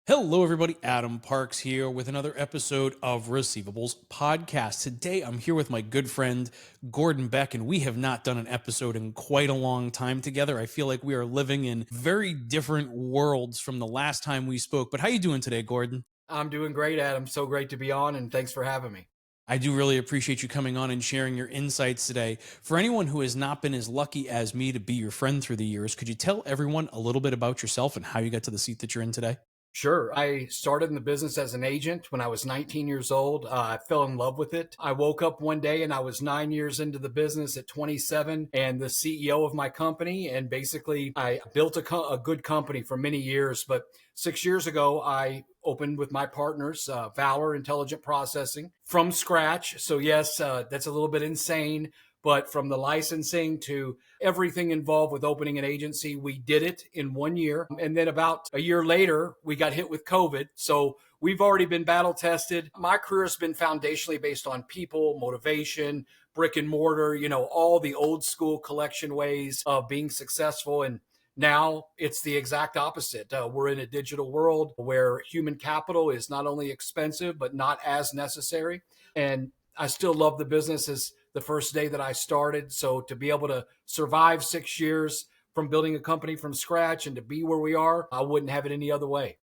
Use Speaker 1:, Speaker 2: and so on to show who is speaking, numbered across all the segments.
Speaker 1: Hello, everybody. Adam Parks here with another episode of Receivables Podcast. Today, I'm here with my good friend, Gordon Beck, and we have not done an episode in quite a long time together. I feel like we are living in very different worlds from the last time we spoke. But how you doing today, Gordon?
Speaker 2: I'm doing great, Adam. So great to be on, and thanks for having me.
Speaker 1: I do really appreciate you coming on and sharing your insights today. For anyone who has not been as lucky as me to be your friend through the years, could you tell everyone a little bit about yourself and how you got to the seat that you're in today?
Speaker 2: Sure. I started in the business as an agent when I was 19 years old. I fell in love with it. I woke up one day and I was 9 years into the business at 27 and the CEO of my company. And basically, I built a good company for many years. But 6 years ago, I opened with my partners, Valor Intelligent Processing from scratch. So, yes, that's a little bit insane. But from the licensing to everything involved with opening an agency, we did it in 1 year. And then about a year later, we got hit with COVID. So we've already been battle tested. My career has been foundationally based on people, motivation, brick and mortar, all the old school collection ways of being successful. And now it's the exact opposite. We're in a digital world where human capital is not only expensive, but not as necessary. And I still love the business as the first day that I started. So to be able to survive 6 years from building a company from scratch and to be where we are, I wouldn't have it any other way.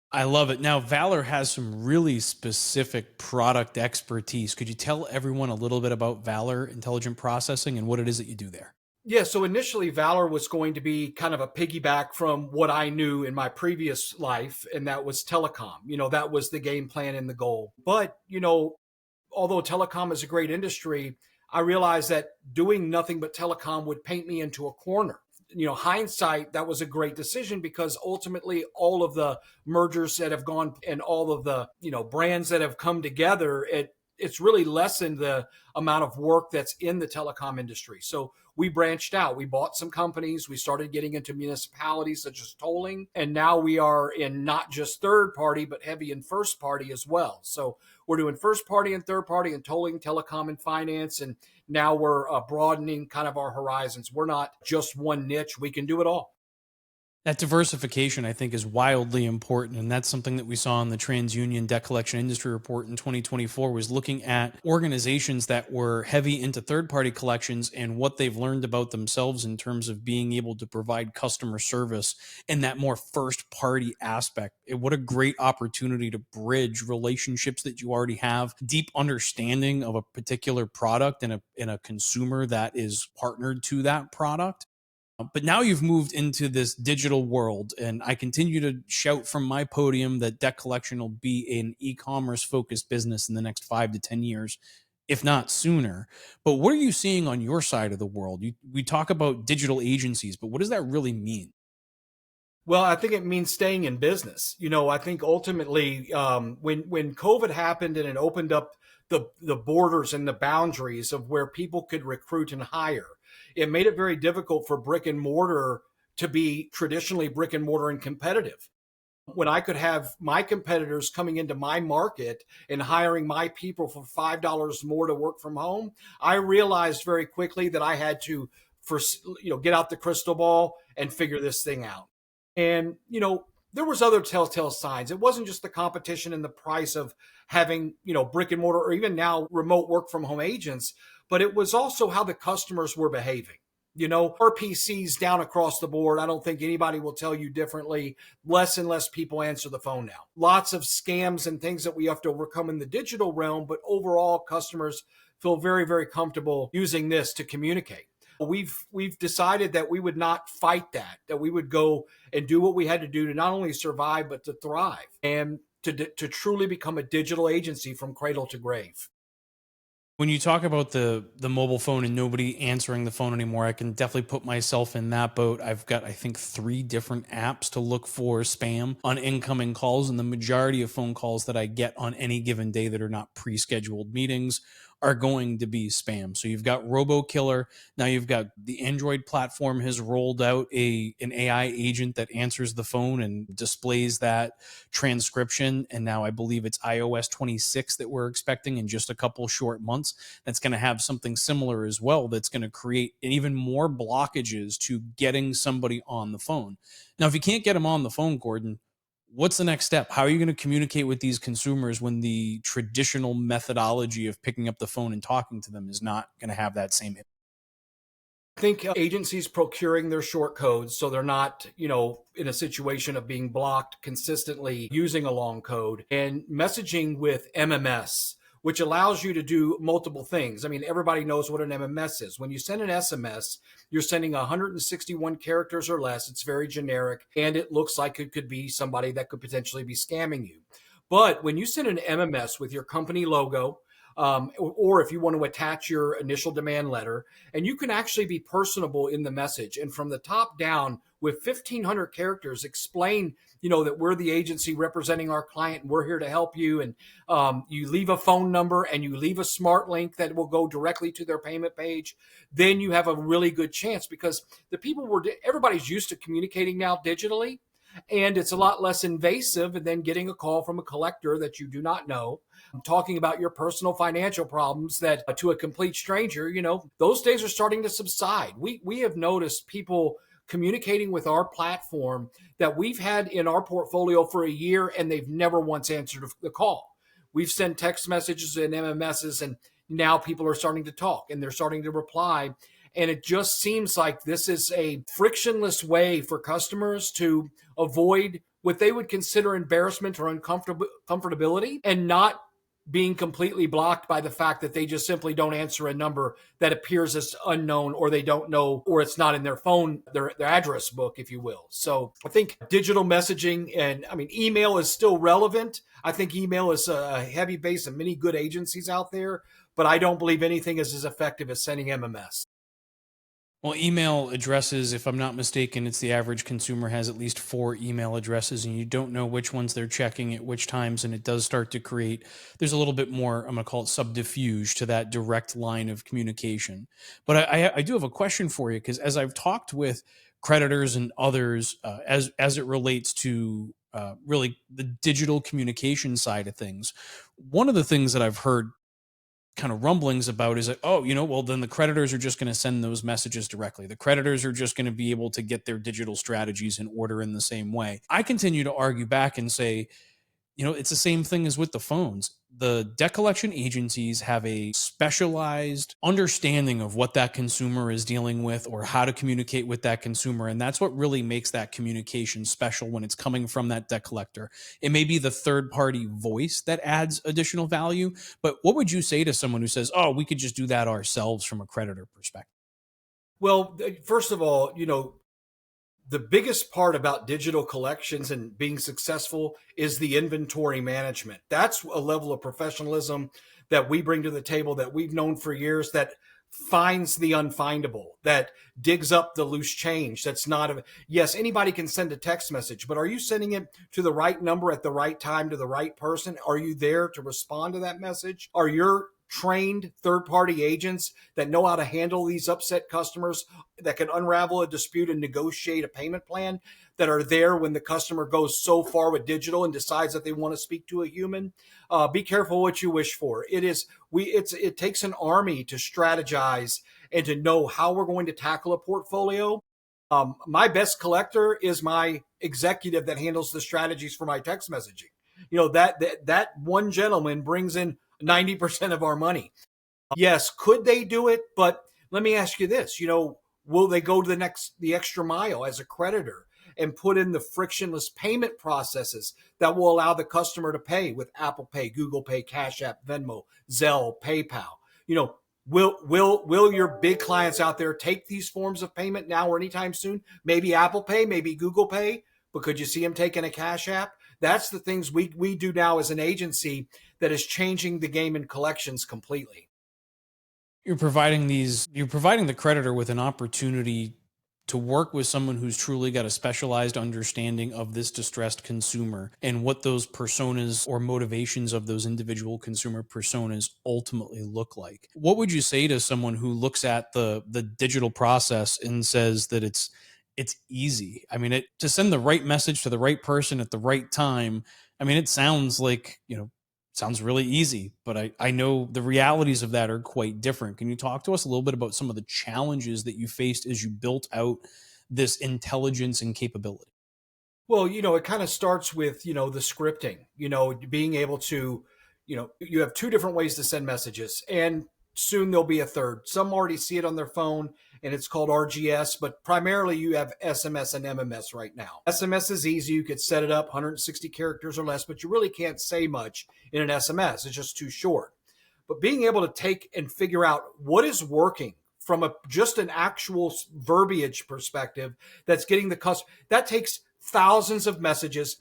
Speaker 1: I love it. Now, Valor has some really specific product expertise. Could you tell everyone a little bit about Valor Intelligent Processing and what it is that you do there?
Speaker 2: Yeah, so initially Valor was going to be kind of a piggyback from what I knew in my previous life, and that was telecom. That was the game plan and the goal. But, although telecom is a great industry, I realized that doing nothing but telecom would paint me into a corner. Hindsight, that was a great decision because ultimately all of the mergers that have gone and all of the, brands that have come together, it's really lessened the amount of work that's in the telecom industry. So we branched out. We bought some companies. We started getting into municipalities such as tolling. And now we are in not just third party, but heavy in first party as well. So we're doing first party and third party and tolling, telecom and finance. And now we're broadening kind of our horizons. We're not just one niche. We can do it all.
Speaker 1: That diversification, I think, is wildly important. And that's something that we saw in the TransUnion Debt Collection Industry Report in 2024 was looking at organizations that were heavy into third-party collections and what they've learned about themselves in terms of being able to provide customer service and that more first-party aspect. What a great opportunity to bridge relationships that you already have, deep understanding of a particular product and a consumer that is partnered to that product. But now you've moved into this digital world, and I continue to shout from my podium that debt collection will be an e-commerce focused business in the next 5 to 10 years, if not sooner. But what are you seeing on your side of the world? We talk about digital agencies, but what does that really mean?
Speaker 2: Well, I think it means staying in business. I think ultimately, when COVID happened and it opened up the borders and the boundaries of where people could recruit and hire, it made it very difficult for brick and mortar to be traditionally brick and mortar and competitive. When I could have my competitors coming into my market and hiring my people for $5 more to work from home, I realized very quickly that I had to, get out the crystal ball and figure this thing out. And, there was other telltale signs. It wasn't just the competition and the price of having, brick and mortar or even now remote work from home agents, but it was also how the customers were behaving. RPCs down across the board. I don't think anybody will tell you differently. Less and less people answer the phone now. Lots of scams and things that we have to overcome in the digital realm, but overall customers feel very, very comfortable using this to communicate. We've decided that we would not fight that we would go and do what we had to do to not only survive, but to thrive and to truly become a digital agency from cradle to grave.
Speaker 1: When you talk about the mobile phone and nobody answering the phone anymore, I can definitely put myself in that boat. I've got, I think, 3 different apps to look for spam on incoming calls, and the majority of phone calls that I get on any given day that are not pre-scheduled meetings are going to be spam. So you've got RoboKiller. Now you've got the Android platform has rolled out an AI agent that answers the phone and displays that transcription. And now I believe it's iOS 26 that we're expecting in just a couple short months. That's going to have something similar as well. That's going to create even more blockages to getting somebody on the phone. Now, if you can't get them on the phone, Gordon, what's the next step? How are you going to communicate with these consumers when the traditional methodology of picking up the phone and talking to them is not going to have that same?
Speaker 2: Think agencies procuring their short codes so they're not, in a situation of being blocked consistently using a long code, and messaging with MMS, which allows you to do multiple things. I mean, everybody knows what an MMS is. When you send an SMS, you're sending 161 characters or less. It's very generic, and it looks like it could be somebody that could potentially be scamming you. But when you send an MMS with your company logo, or if you want to attach your initial demand letter, and you can actually be personable in the message, and from the top down with 1,500 characters explain, that we're the agency representing our client and we're here to help you. And you leave a phone number and you leave a smart link that will go directly to their payment page. Then you have a really good chance, because everybody's used to communicating now digitally, and it's a lot less invasive than getting a call from a collector that you do not know, talking about your personal financial problems that to a complete stranger. Those days are starting to subside. We have noticed people communicating with our platform that we've had in our portfolio for a year, and they've never once answered the call. We've sent text messages and MMSs, and now people are starting to talk and they're starting to reply. And it just seems like this is a frictionless way for customers to avoid what they would consider embarrassment or uncomfortability, and not being completely blocked by the fact that they just simply don't answer a number that appears as unknown, or they don't know, or it's not in their phone, their address book, if you will. So I think digital messaging, and I mean, email is still relevant. I think email is a heavy base of many good agencies out there, but I don't believe anything is as effective as sending MMS.
Speaker 1: Well, email addresses, if I'm not mistaken, it's the average consumer has at least 4 email addresses, and you don't know which ones they're checking at which times. And it does start to create, there's a little bit more, I'm going to call it subterfuge to that direct line of communication. But I do have a question for you, because as I've talked with creditors and others, as it relates to really the digital communication side of things, one of the things that I've heard kind of rumblings about is that, oh, well, then the creditors are just going to send those messages directly. The creditors are just going to be able to get their digital strategies in order in the same way. I continue to argue back and say, it's the same thing as with the phones. The debt collection agencies have a specialized understanding of what that consumer is dealing with or how to communicate with that consumer. And that's what really makes that communication special when it's coming from that debt collector. It may be the third party voice that adds additional value. But what would you say to someone who says, oh, we could just do that ourselves from a creditor perspective?
Speaker 2: Well, first of all, the biggest part about digital collections and being successful is the inventory management. That's a level of professionalism that we bring to the table that we've known for years, that finds the unfindable, that digs up the loose change. That's not yes, anybody can send a text message, but are you sending it to the right number at the right time to the right person? Are you there to respond to that message? Are your trained third-party agents that know how to handle these upset customers, that can unravel a dispute and negotiate a payment plan, that are there when the customer goes so far with digital and decides that they want to speak to a human? Be careful what you wish for. It takes an army to strategize and to know how we're going to tackle a portfolio. My best collector is my executive that handles the strategies for my text messaging. That one gentleman brings in 90% of our money. Yes, could they do it? But let me ask you this, will they go to the extra mile as a creditor and put in the frictionless payment processes that will allow the customer to pay with Apple Pay, Google Pay, Cash App, Venmo, Zelle, PayPal? Will your big clients out there take these forms of payment now or anytime soon? Maybe Apple Pay, maybe Google Pay, but could you see them taking a Cash App? That's the things we do now as an agency that is changing the game in collections completely.
Speaker 1: You're providing the creditor with an opportunity to work with someone who's truly got a specialized understanding of this distressed consumer and what those personas or motivations of those individual consumer personas ultimately look like. What would you say to someone who looks at the digital process and says that it's easy? I mean, it to send the right message to the right person at the right time. I mean, it sounds like, sounds really easy, but I know the realities of that are quite different. Can you talk to us a little bit about some of the challenges that you faced as you built out this intelligence and capability?
Speaker 2: Well, it kind of starts with, the scripting, being able to, you have two different ways to send messages, and soon there'll be a third. Some already see it on their phone and it's called RGS, but primarily you have SMS and MMS right now. SMS is easy. You could set it up 160 characters or less, but you really can't say much in an SMS. It's just too short. But being able to take and figure out what is working from just an actual verbiage perspective that's getting the customer, that takes thousands of messages,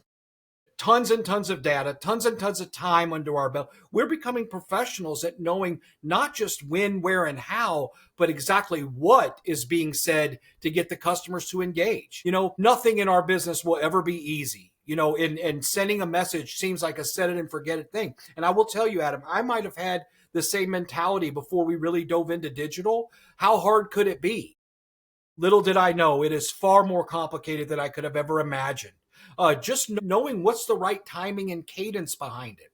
Speaker 2: tons and tons of data, tons and tons of time under our belt. We're becoming professionals at knowing not just when, where, and how, but exactly what is being said to get the customers to engage. Nothing in our business will ever be easy. And sending a message seems like a set it and forget it thing. And I will tell you, Adam, I might have had the same mentality before we really dove into digital. How hard could it be? Little did I know, it is far more complicated than I could have ever imagined. Just knowing what's the right timing and cadence behind it.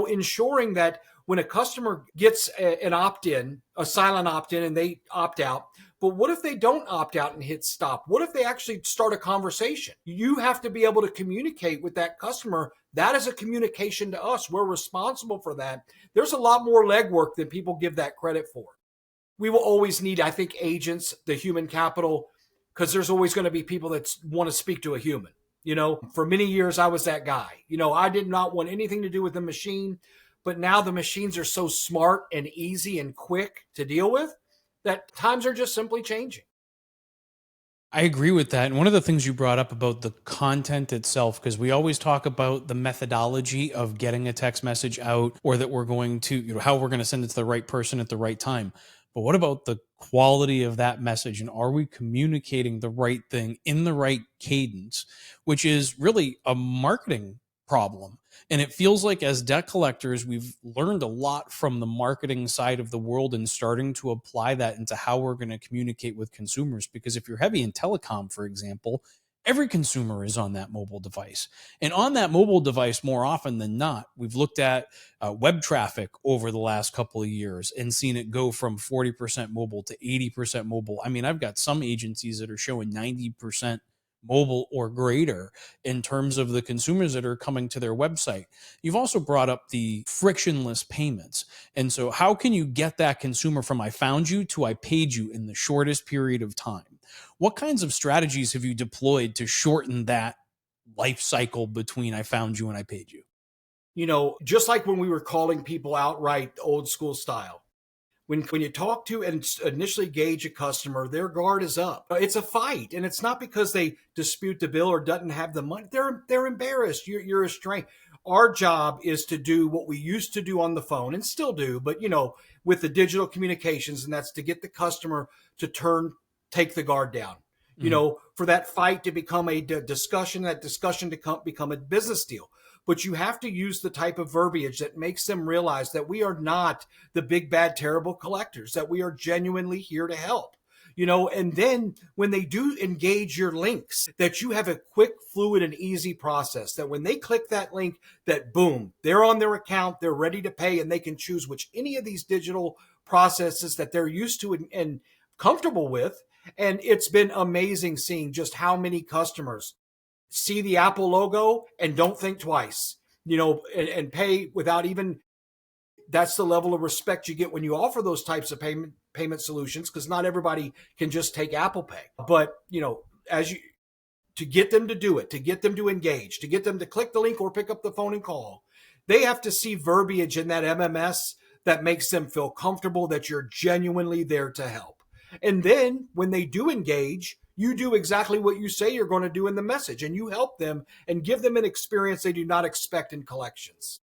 Speaker 2: Ensuring that when a customer gets an opt-in, a silent opt-in, and they opt out, but what if they don't opt out and hit stop? What if they actually start a conversation? You have to be able to communicate with that customer. That is a communication to us. We're responsible for that. There's a lot more legwork than people give that credit for. We will always need, I think, agents, the human capital, because there's always going to be people that want to speak to a human. For many years, I was that guy. I did not want anything to do with the machine, but now the machines are so smart and easy and quick to deal with that times are just simply changing.
Speaker 1: I agree with that. And one of the things you brought up about the content itself, because we always talk about the methodology of getting a text message out, or that we're going to, how we're going to send it to the right person at the right time. But what about the quality of that message? And are we communicating the right thing in the right cadence, which is really a marketing problem? And it feels like as debt collectors, we've learned a lot from the marketing side of the world and starting to apply that into how we're going to communicate with consumers. Because if you're heavy in telecom, for example, every consumer is on that mobile device. And on that mobile device, more often than not, we've looked at web traffic over the last couple of years and seen it go from 40% mobile to 80% mobile. I mean, I've got some agencies that are showing 90% mobile or greater in terms of the consumers that are coming to their website. You've also brought up the frictionless payments. And so, how can you get that consumer from I found you to I paid you in the shortest period of time? What kinds of strategies have you deployed to shorten that life cycle between I found you and I paid you?
Speaker 2: Just like when we were calling people outright old school style, when you talk to and initially gauge a customer, their guard is up. It's a fight, and it's not because they dispute the bill or doesn't have the money. They're embarrassed. You're a stranger. Our job is to do what we used to do on the phone and still do, but with the digital communications, and that's to get the customer to take the guard down. For that fight to become a discussion, that discussion to become a business deal. But you have to use the type of verbiage that makes them realize that we are not the big, bad, terrible collectors, that we are genuinely here to help. And then when they do engage your links, that you have a quick, fluid, and easy process, that when they click that link, that boom, they're on their account, they're ready to pay, and they can choose which any of these digital processes that they're used to and comfortable with. And it's been amazing seeing just how many customers see the Apple logo and don't think twice, and pay without even. That's the level of respect you get when you offer those types of payment solutions, because not everybody can just take Apple Pay. But as you to get them to do it, to get them to engage, to get them to click the link or pick up the phone and call, they have to see verbiage in that MMS that makes them feel comfortable that you're genuinely there to help. And then when they do engage, you do exactly what you say you're going to do in the message, and you help them and give them an experience they do not expect in collections.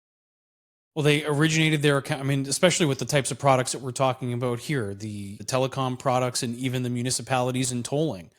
Speaker 1: Well, they originated their account. I mean, especially with the types of products that we're talking about here, the telecom products and even the municipalities and tolling.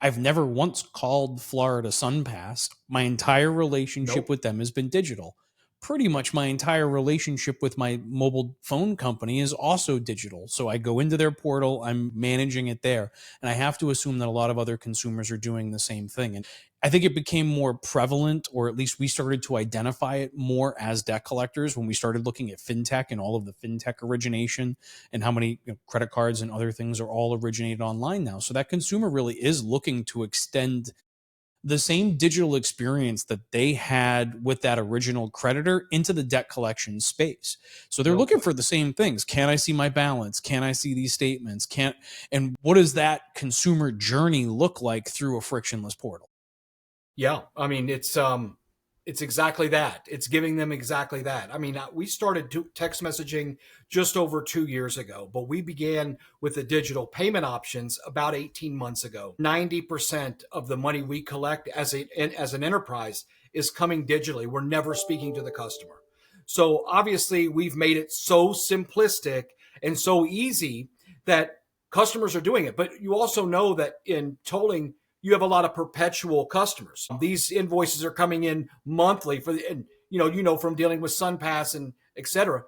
Speaker 1: I've never once called Florida SunPass. My entire relationship
Speaker 2: Nope.
Speaker 1: with them has been digital. Pretty much my entire relationship with my mobile phone company is also digital. So I go into their portal, I'm managing it there. And I have to assume that a lot of other consumers are doing the same thing. And I think it became more prevalent, or at least we started to identify it more as debt collectors when we started looking at fintech and all of the fintech origination and how many credit cards and other things are all originated online now. So that consumer really is looking to extend the same digital experience that they had with that original creditor into the debt collection space. So they're
Speaker 2: No
Speaker 1: looking for
Speaker 2: question.
Speaker 1: the same things. Can I see my balance? Can I see these statements? Can't and what does that consumer journey look like through a frictionless portal?
Speaker 2: Yeah, I mean it's exactly that. It's giving them exactly that. I mean, we started text messaging just over 2 years ago, but we began with the digital payment options about 18 months ago. 90% of the money we collect as an enterprise is coming digitally. We're never speaking to the customer. So obviously, we've made it so simplistic and so easy that customers are doing it. But you also know that in tolling, you have a lot of perpetual customers. These invoices are coming in monthly for the, and from dealing with SunPass and et cetera.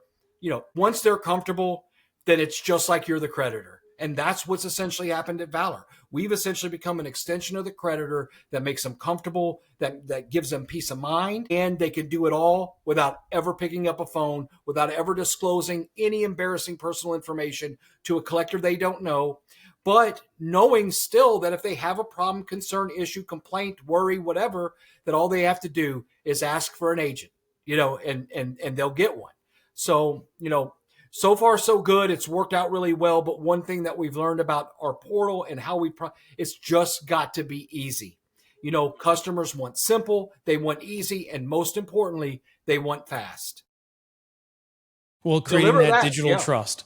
Speaker 2: Once they're comfortable, then it's just like you're the creditor. And that's what's essentially happened at Valor. We've essentially become an extension of the creditor that makes them comfortable, that gives them peace of mind, and they can do it all without ever picking up a phone, without ever disclosing any embarrassing personal information to a collector they don't know, but knowing still that if they have a problem, concern, issue, complaint, worry, whatever, that all they have to do is ask for an agent, and they'll get one. So, so far so good. It's worked out really well. But one thing that we've learned about our portal and how it's just got to be easy. Customers want simple, they want easy, and most importantly, they want fast.
Speaker 1: Well, creating
Speaker 2: Deliver
Speaker 1: that
Speaker 2: that.
Speaker 1: digital
Speaker 2: Yeah,
Speaker 1: trust.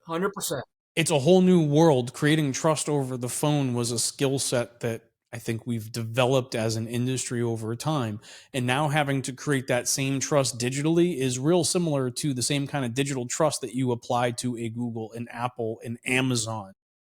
Speaker 2: 100%.
Speaker 1: It's a whole new world. Creating trust over the phone was a skill set that I think we've developed as an industry over time. And now having to create that same trust digitally is real similar to the same kind of digital trust that you apply to a Google, an Apple, an Amazon.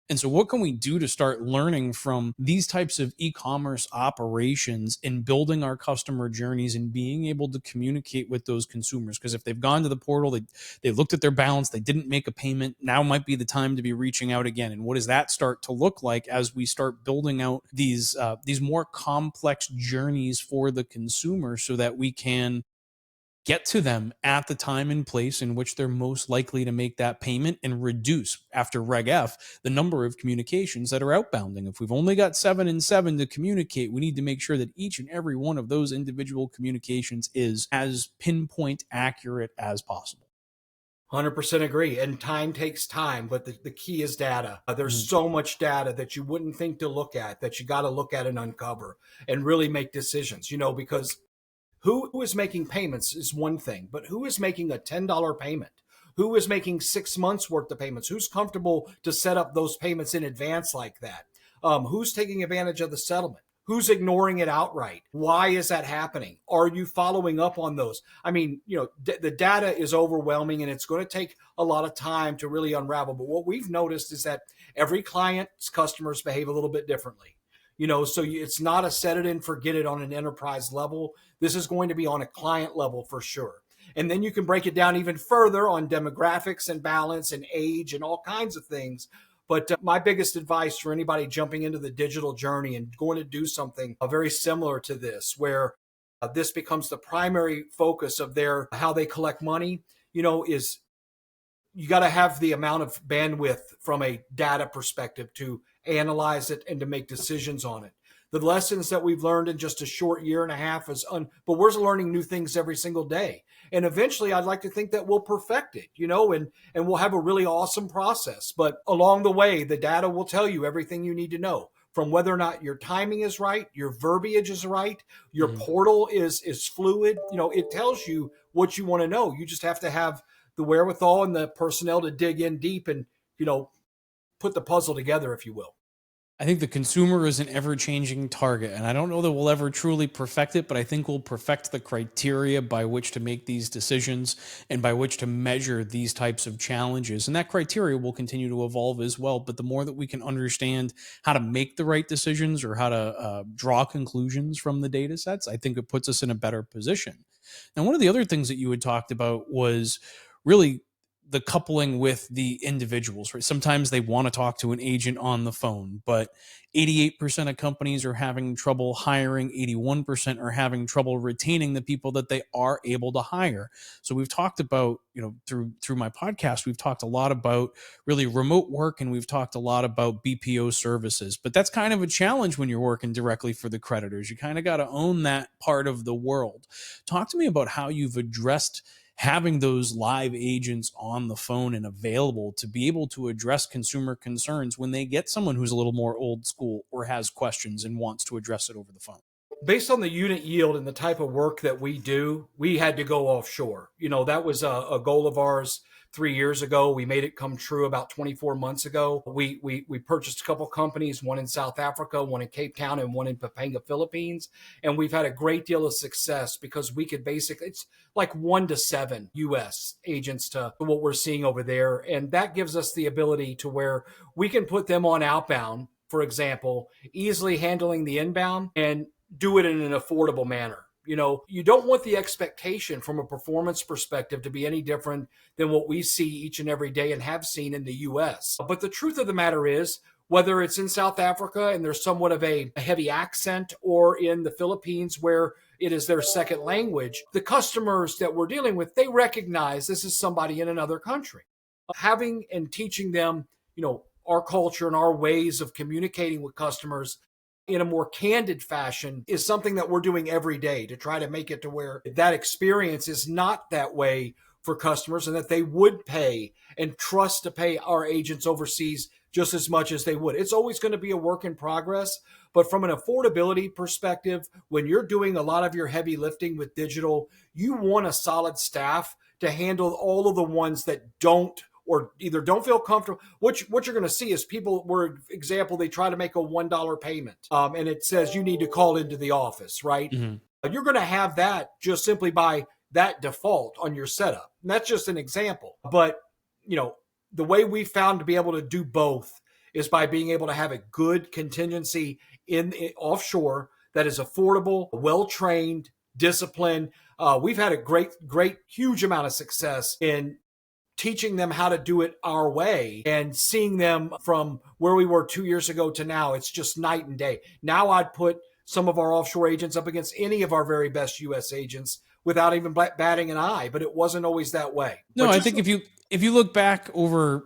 Speaker 1: And so, what can we do to start learning from these types of e commerce operations in building our customer journeys and being able to communicate with those consumers? Because if they've gone to the portal, they looked at their balance, they didn't make a payment, now might be the time to be reaching out again. And what does that start to look like as we start building out these more complex journeys for the consumer so that we can get to them at the time and place in which they're most likely to make that payment and reduce after Reg F the number of communications that are outbounding. If we've only got 7 and 7 to communicate, we need to make sure that each and every one of those individual communications is as pinpoint accurate as possible.
Speaker 2: 100% agree. And time takes time, but the key is data. There's
Speaker 1: Mhm.
Speaker 2: so much data that you wouldn't think to look at that you got to look at and uncover and really make decisions, because who is making payments is one thing, but who is making a $10 payment? Who is making 6 months worth of payments? Who's comfortable to set up those payments in advance like that? Who's taking advantage of the settlement? Who's ignoring it outright? Why is that happening? Are you following up on those? I mean, the data is overwhelming and it's going to take a lot of time to really unravel. But what we've noticed is that every client's customers behave a little bit differently. So it's not a set it and forget it on an enterprise level. This is going to be on a client level for sure. And then you can break it down even further on demographics and balance and age and all kinds of things. But my biggest advice for anybody jumping into the digital journey and going to do something very similar to this, where this becomes the primary focus of their how they collect money, is you got to have the amount of bandwidth from a data perspective to analyze it and to make decisions on it. The lessons that we've learned in just a short year and a half but we're learning new things every single day. And eventually I'd like to think that we'll perfect it, and we'll have a really awesome process. But along the way, the data will tell you everything you need to know, from whether or not your timing is right, your verbiage is right, your
Speaker 1: Mhm.
Speaker 2: portal is fluid. It tells you what you want to know. You just have to have the wherewithal and the personnel to dig in deep and, you know, put the puzzle together, if you will.
Speaker 1: I think the consumer is an ever changing target, and I don't know that we'll ever truly perfect it, but I think we'll perfect the criteria by which to make these decisions and by which to measure these types of challenges. And that criteria will continue to evolve as well. But the more that we can understand how to make the right decisions or how to draw conclusions from the data sets, I think it puts us in a better position. Now, one of the other things that you had talked about was really the coupling with the individuals, right? Sometimes they want to talk to an agent on the phone, but 88% of companies are having trouble hiring, 81% are having trouble retaining the people that they are able to hire. So we've talked about, through my podcast, we've talked a lot about really remote work, and we've talked a lot about BPO services. But that's kind of a challenge when you're working directly for the creditors. You kind of got to own that part of the world. Talk to me about how you've addressed having those live agents on the phone and available to be able to address consumer concerns when they get someone who's a little more old school or has questions and wants to address it over the phone.
Speaker 2: Based on the unit yield and the type of work that we do, we had to go offshore. That was a goal of ours 3 years ago. We made it come true about 24 months ago. We purchased a couple companies, one in South Africa, one in Cape Town, and one in Pampanga, Philippines. And we've had a great deal of success because we could basically, it's like 1 to 7 US agents to what we're seeing over there. And that gives us the ability to where we can put them on outbound, for example, easily handling the inbound and do it in an affordable manner. You don't want the expectation from a performance perspective to be any different than what we see each and every day and have seen in the US. But the truth of the matter is, whether it's in South Africa and there's somewhat of a heavy accent, or in the Philippines where it is their second language, the customers that we're dealing with, they recognize this is somebody in another country. Having and teaching them, our culture and our ways of communicating with customers in a more candid fashion is something that we're doing every day to try to make it to where that experience is not that way for customers, and that they would pay and trust to pay our agents overseas just as much as they would. It's always going to be a work in progress, but from an affordability perspective, when you're doing a lot of your heavy lifting with digital, you want a solid staff to handle all of the ones that don't, or either don't feel comfortable. What you're going to see is people, for example, they try to make a $1 payment, and it says you need to call into the office, right?
Speaker 1: Mhm.
Speaker 2: You're going to have that just simply by that default on your setup. And that's just an example. But, the way we found to be able to do both is by being able to have a good contingency in offshore that is affordable, well trained, disciplined. We've had a great, huge amount of success in teaching them how to do it our way, and seeing them from where we were 2 years ago to now. It's just night and day. Now I'd put some of our offshore agents up against any of our very best US agents without even batting an eye, but it wasn't always that way.
Speaker 1: No,
Speaker 2: But
Speaker 1: I
Speaker 2: just
Speaker 1: think if you look back over,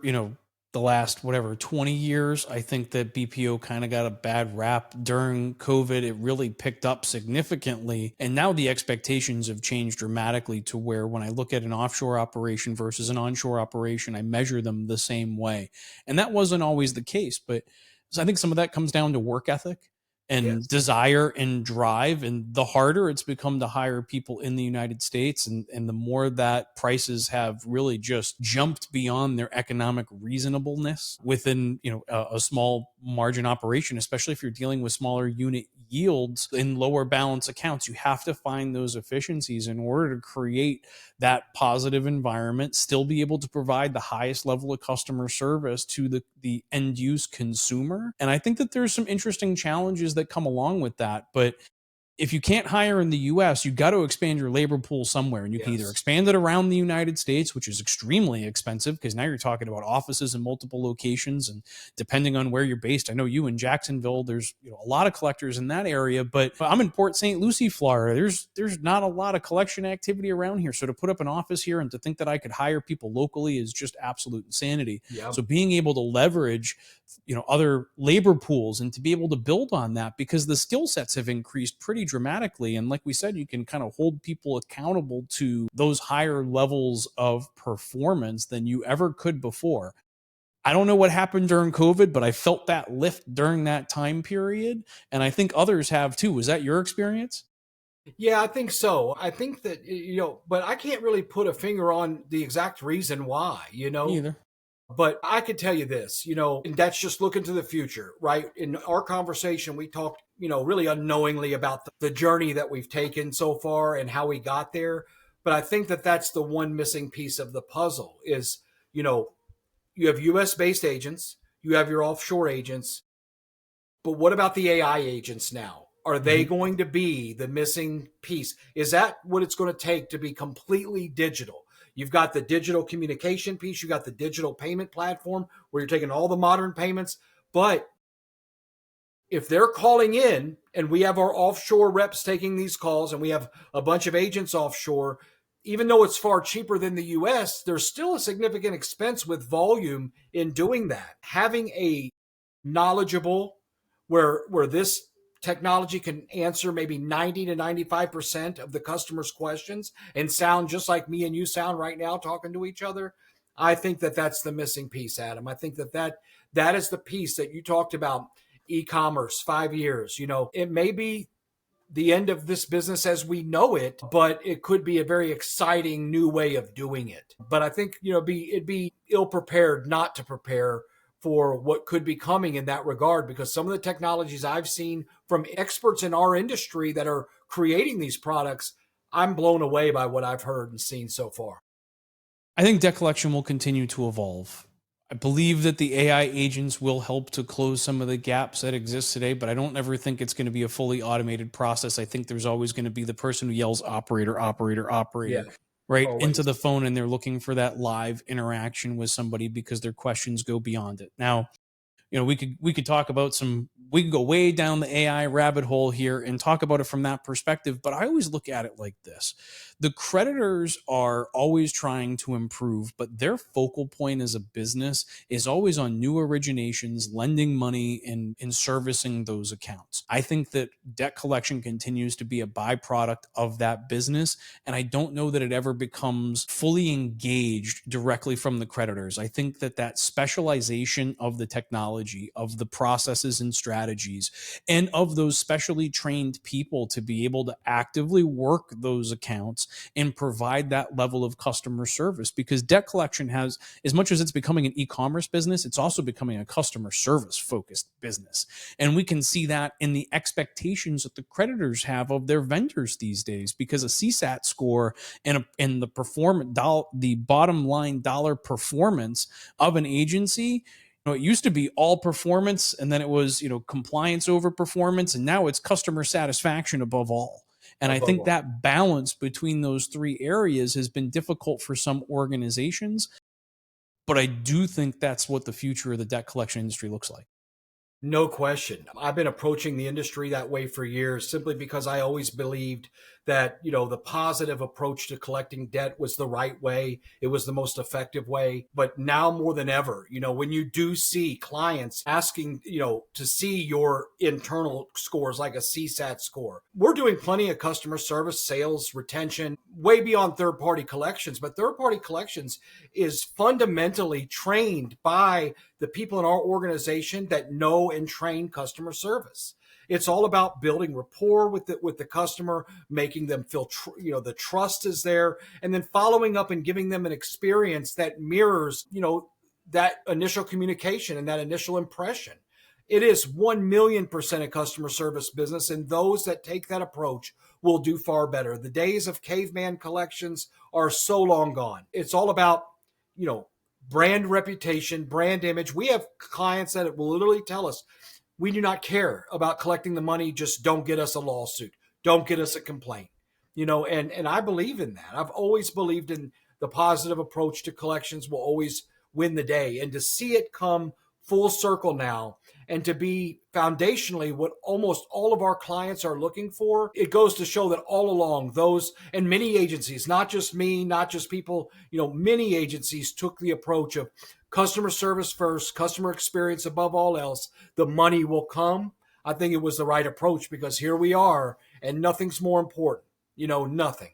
Speaker 1: the last whatever 20 years, I think that BPO kind of got a bad rap during COVID. It really picked up significantly, and now the expectations have changed dramatically to where when I look at an offshore operation versus an onshore operation, I measure them the same way. And that wasn't always the case, but so I think some of that comes down to work ethic and
Speaker 2: yes.
Speaker 1: desire and drive. And the harder it's become to hire people in the United States, and the more that prices have really just jumped beyond their economic reasonableness within a small margin operation, especially if you're dealing with smaller unit yields in lower balance accounts. You have to find those efficiencies in order to create that positive environment, still be able to provide the highest level of customer service to the end use consumer. And I think that there's some interesting challenges that come along with that. But if you can't hire in the US, you got to expand your labor pool somewhere. And you can either
Speaker 2: Yes.
Speaker 1: expand it around the United States, which is extremely expensive because now you're talking about offices in multiple locations. And depending on where you're based, I know you in Jacksonville, there's a lot of collectors in that area, but I'm in Port St. Lucie, Florida. There's not a lot of collection activity around here. So to put up an office here and to think that I could hire people locally is just absolute insanity.
Speaker 2: Yeah.
Speaker 1: So being able to leverage other labor pools and to be able to build on that, because the skill sets have increased pretty dramatically, and like we said, you can kind of hold people accountable to those higher levels of performance than you ever could before. I don't know what happened during COVID, but I felt that lift during that time period, and I think others have too. Was that your experience?
Speaker 2: Yeah, I think so. I think that, but I can't really put a finger on the exact reason why,
Speaker 1: Me either.
Speaker 2: But I could tell you this, and that's just looking to the future, right? In our conversation, we talked, really unknowingly about the journey that we've taken so far and how we got there. But I think that that's the one missing piece of the puzzle is, you know, you have US based agents, you have your offshore agents, but what about the AI agents now? Are they
Speaker 1: Mhm.
Speaker 2: going to be the missing piece? Is that what it's going to take to be completely digital? You've got the digital communication piece, you got the digital payment platform where you're taking all the modern payments. But if they're calling in and we have our offshore reps taking these calls and we have a bunch of agents offshore, even though it's far cheaper than the US, there's still a significant expense with volume in doing that. Having a knowledgeable where this technology can answer maybe 90 to 95% of the customer's questions and sound just like me and you sound right now talking to each other. I think that that's the missing piece, Adam. I think that is the piece that you talked about. E-commerce 5 years, it may be the end of this business as we know it, but it could be a very exciting new way of doing it. But I think, it'd be ill prepared not to prepare for what could be coming in that regard, because some of the technologies I've seen from experts in our industry that are creating these products, I'm blown away by what I've heard and seen so far.
Speaker 1: I think debt collection will continue to evolve. I believe that the AI agents will help to close some of the gaps that exist today, but I don't ever think it's going to be a fully automated process. I think there's always going to be the person who yells operator, operator,
Speaker 2: Yeah,
Speaker 1: operator, right into
Speaker 2: always.
Speaker 1: the phone, and they're looking for that live interaction with somebody because their questions go beyond it. Now, we could talk about we could go way down the AI rabbit hole here and talk about it from that perspective, but I always look at it like this. The creditors are always trying to improve, but their focal point as a business is always on new originations, lending money, and servicing those accounts. I think that debt collection continues to be a byproduct of that business, and I don't know that it ever becomes fully engaged directly from the creditors. I think that that specialization of the technology, of the processes and strategies, and of those specially trained people to be able to actively work those accounts and provide that level of customer service, because debt collection has, as much as it's becoming an e-commerce business, it's also becoming a customer service focused business. And we can see that in the expectations that the creditors have of their vendors these days, because a CSAT score and the bottom line dollar performance of an agency, it used to be all performance, and then it was, compliance over performance, and now it's customer satisfaction above all. And I
Speaker 2: Above
Speaker 1: think
Speaker 2: all.
Speaker 1: that balance between those three areas has been difficult for some organizations, but I do think that's what the future of the debt collection industry looks like.
Speaker 2: No question. I've been approaching the industry that way for years simply because I always believed that, the positive approach to collecting debt was the right way. It was the most effective way. But now more than ever, when you do see clients asking, to see your internal scores like a CSAT score, we're doing plenty of customer service, sales, retention, way beyond third party collections. But third party collections is fundamentally trained by the people in our organization that know and train customer service. It's all about building rapport with the customer, making them feel the trust is there, and then following up and giving them an experience that mirrors that initial communication and that initial impression. It is 1,000,000% a customer service business, and those that take that approach will do far better. The days of caveman collections are so long gone. It's all about you know brand reputation, brand image. We have clients that will literally tell us, we do not care about collecting the money. Just don't get us a lawsuit. Don't get us a complaint. And I believe in that. I've always believed in the positive approach to collections will always win the day. And to see it come full circle now and to be foundationally what almost all of our clients are looking for, it goes to show that all along those and many agencies, not just me, not just people, many agencies took the approach of customer service first, customer experience above all else. The money will come. I think it was the right approach because here we are and nothing's more important. Nothing.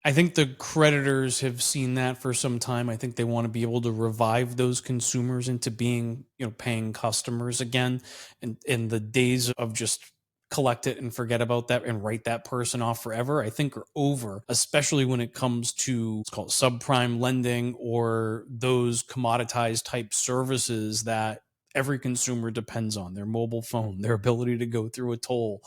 Speaker 1: I think the creditors have seen that for some time. I think they want to be able to revive those consumers into being, paying customers again. And in the days of just collect it and forget about that and write that person off forever, I think are over, especially when it comes to what's called subprime lending or those commoditized type services that every consumer depends on, their mobile phone, their ability to go through a toll,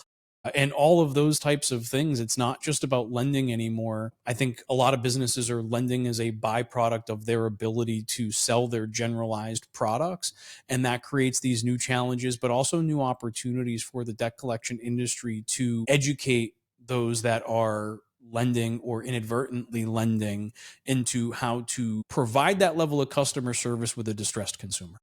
Speaker 1: and all of those types of things. It's not just about lending anymore. I think a lot of businesses are lending as a byproduct of their ability to sell their generalized products. And that creates these new challenges, but also new opportunities for the debt collection industry to educate those that are lending or inadvertently lending into how to provide that level of customer service with a distressed consumer.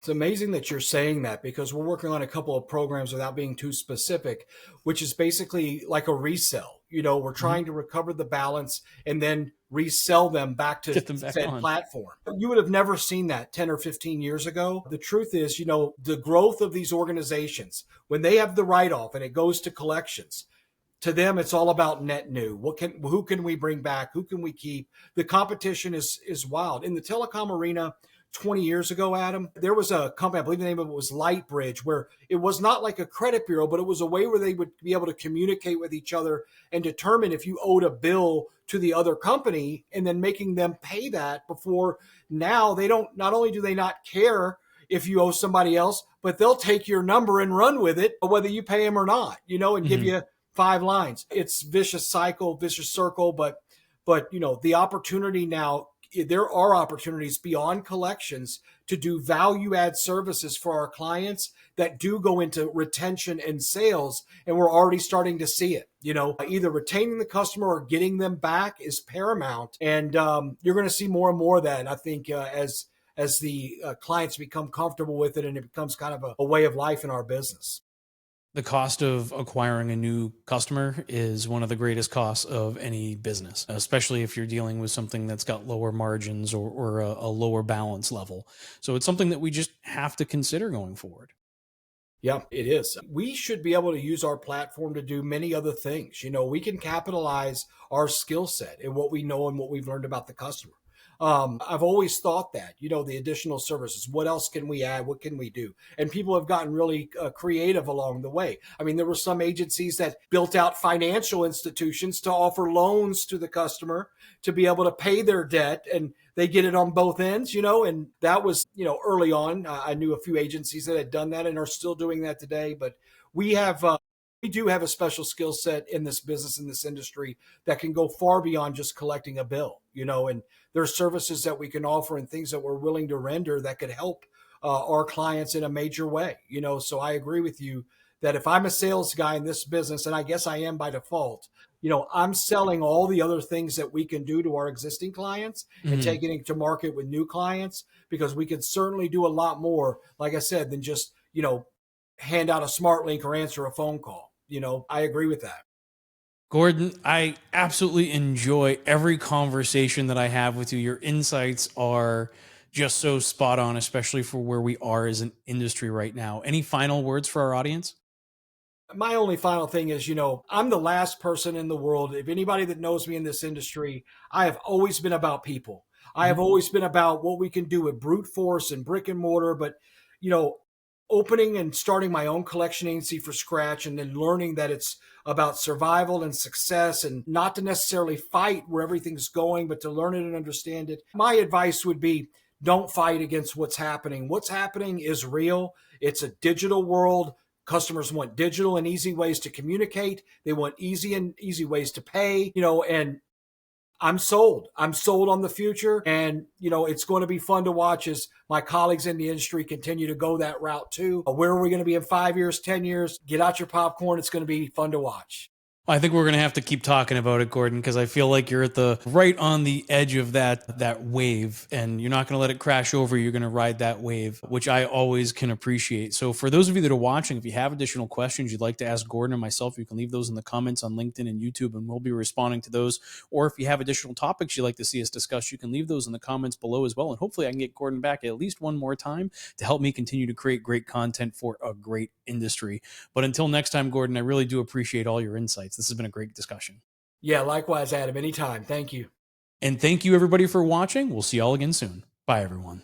Speaker 2: It's amazing that you're saying that because we're working on a couple of programs without being too specific, which is basically like a resell. We're
Speaker 1: Mhm.
Speaker 2: trying to recover the balance and then resell them back to
Speaker 1: Get them back
Speaker 2: said
Speaker 1: on.
Speaker 2: platform. You would have never seen that 10 or 15 years ago. The truth is, the growth of these organizations, when they have the write off and it goes to collections, to them it's all about net new. Who can we bring back, who can we keep? The competition is wild in the telecom arena. 20 years ago, Adam, there was a company, I believe the name of it was Lightbridge, where it was not like a credit bureau, but it was a way where they would be able to communicate with each other and determine if you owed a bill to the other company and then making them pay that before. Now they don't, not only do they not care if you owe somebody else, but they'll take your number and run with it, whether you pay them or not, and give
Speaker 1: Mhm.
Speaker 2: you 5 lines. It's vicious cycle, vicious circle, but the opportunity now, there are opportunities beyond collections to do value add services for our clients that do go into retention and sales. And we're already starting to see it. Either retaining the customer or getting them back is paramount. And you're going to see more and more of that, I think, as the clients become comfortable with it and it becomes kind of a way of life in our business.
Speaker 1: The cost of acquiring a new customer is one of the greatest costs of any business, especially if you're dealing with something that's got lower margins or a lower balance level. So it's something that we just have to consider going forward.
Speaker 2: Yeah, it is. We should be able to use our platform to do many other things. We can capitalize our skill set and what we know and what we've learned about the customer. I've always thought that, the additional services, what else can we add? What can we do? And people have gotten really creative along the way. I mean, there were some agencies that built out financial institutions to offer loans to the customer to be able to pay their debt, and they get it on both ends, and that was, early on. I knew a few agencies that had done that and are still doing that today. But we have, we do have a special skill set in this business, in this industry, that can go far beyond just collecting a bill, and there's services that we can offer and things that we're willing to render that could help our clients in a major way. So I agree with you that if I'm a sales guy in this business, and I guess I am by default, I'm selling all the other things that we can do to our existing clients and
Speaker 1: Mhm.
Speaker 2: taking it to market with new clients, because we can certainly do a lot more, like I said, than just, hand out a smart link or answer a phone call. I agree with that.
Speaker 1: Gordon, I absolutely enjoy every conversation that I have with you. Your insights are just so spot on, especially for where we are as an industry right now. Any final words for our audience?
Speaker 2: My only final thing is, I'm the last person in the world. If anybody that knows me in this industry, I have always been about people. I have
Speaker 1: Mhm.
Speaker 2: always been about what we can do with brute force and brick and mortar. But, you know, opening and starting my own collection agency for scratch and then learning that it's about survival and success and not to necessarily fight where everything's going, but to learn it and understand it. My advice would be, don't fight against what's happening. What's happening is real. It's a digital world. Customers want digital and easy ways to communicate. They want easy ways to pay, and I'm sold. I'm sold on the future. And, it's going to be fun to watch as my colleagues in the industry continue to go that route too. Where are we going to be in 5 years, 10 years? Get out your popcorn. It's going to be fun to watch.
Speaker 1: I think we're going to have to keep talking about it, Gordon, because I feel like you're at the right on the edge of that wave, and you're not going to let it crash over. You're going to ride that wave, which I always can appreciate. So, for those of you that are watching, if you have additional questions you'd like to ask Gordon or myself, you can leave those in the comments on LinkedIn and YouTube, and we'll be responding to those. Or if you have additional topics you'd like to see us discuss, you can leave those in the comments below as well. And hopefully, I can get Gordon back at least one more time to help me continue to create great content for a great industry. But until next time, Gordon, I really do appreciate all your insights. This has been a great discussion.
Speaker 2: Yeah, likewise, Adam. Anytime. Thank you.
Speaker 1: And thank you, everybody, for watching. We'll see y'all again soon. Bye, everyone.